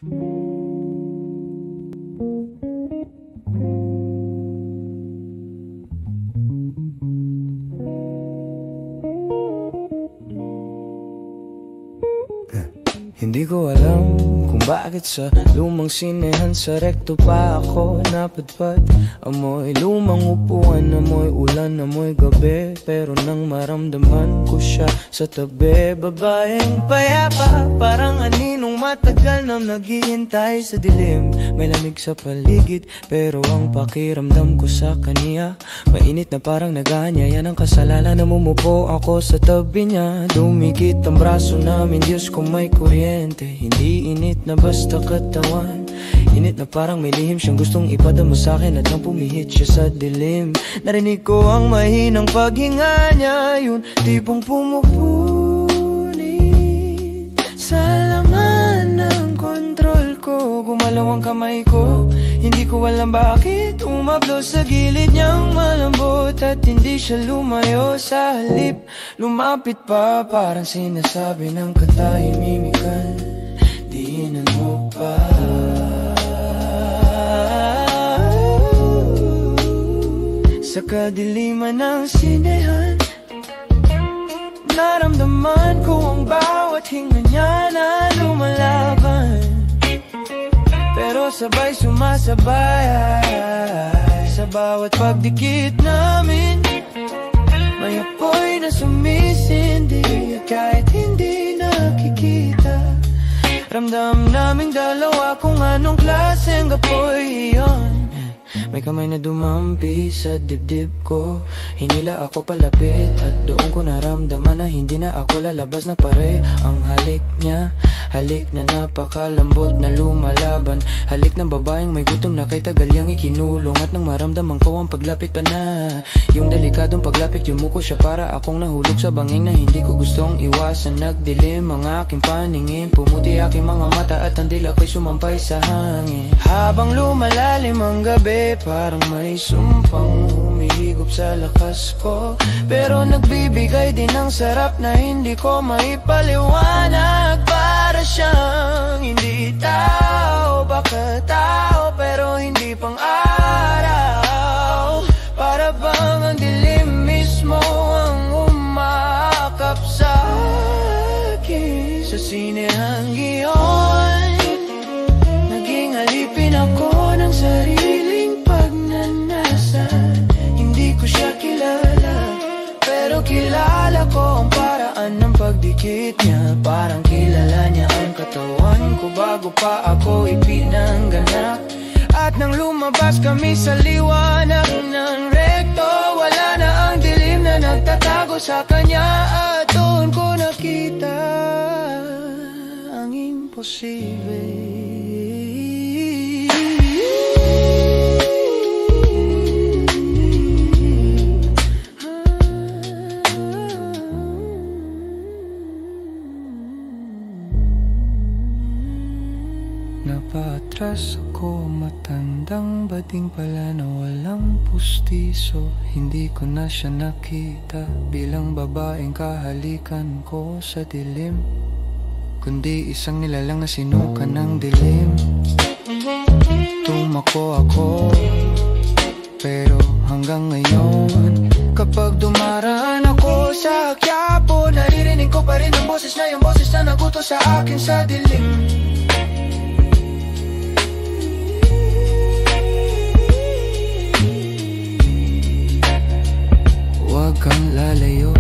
Hindi ko alam kung bakit sa lumang sinehan sa rekto pa ako napadpad. Amoy lumang upuan, amoy ulan, amoy gabi. Pero nang maramdaman ko siya sa tabi, babaeng payapa, parang aninong matagal nang naghihintay sa dilim. May lamig sa paligid, pero ang pakiramdam ko sa kanya mainit na parang naganyaya ng kasalala. Namumupo ako sa tabi niya, dumikit ang braso namin, Diyos ko may kuryente. Hindi init na basta katawan, init na parang may lihim siyang gustong ipadama sa akin. At nang pumihit siya sa dilim, narinig ko ang mahinang paghinga niya, yun tipong pumupunit sa laman ng kontrol ko. Gumalaw ang kamay ko, hindi ko alam bakit umablo sa gilid niyang malambot. At hindi siya lumayo, sa halip lumapit pa, parang sinasabi ng katahimikan, diinan mo pa. Sa kadiliman ng sinehan, naramdaman ko ang bawat hinga niya na lumalaban, pero sabay sumasabay sa bawat pagdikit namin. May apoy na sumisindi at kahit hindi nakikita, ramdam naming dalawa kung anong klaseng apoy iyon. May kamay na dumampi sa dibdib ko, hinila ako palapit at doon ko naramdaman na hindi na ako lalabas na pare. Ang halik niya, halik na napakalambot na lumalaban, halik ng babaeng may gutom na kay tagal yang ikinulong. At nang maramdaman ko ang paglapit pa na, yung delikadong paglapit, yumuko siya para akong nahulog sa bangin na hindi ko gustong iwasan. Nagdilim ang aking paningin, pumuti aking mga mata at ang dila ko'y sumampay sa hangin. Habang lumalalim ang gabi, parang may sumpang humihigop sa lakas ko, pero nagbibigay din ng sarap na hindi ko maipaliwanag. Para siyang hindi tao, baka tao pero hindi pang araw. Para bang ang dilim mismo ang umaakap sa akin. Sa sinehang iyon, naging alipin ako ng sariling pagnanasa. Hindi ko siya kilala, pero kilala ko ang paraan ng pagdikit niya. Parang kilala niya ang katawan ko bago pa ako ipinanganak. At nang lumabas kami sa liwanag ng rekto, wala na ang dilim na nagtatago sa kanya. At doon ko nakita ang imposible. Napaatras ako, matandang bading pala na walang pustiso. Hindi ko na siya nakita bilang babaeng kahalikan ko sa dilim, kundi isang nilalang na sinuka ng dilim. Tumako ako, pero hanggang ngayon, kapag dumaraan ako sa Quiapo, naririnig ko pa rin ang boses na yung boses na nagutos sa akin sa dilim. Huwag kang lalayo,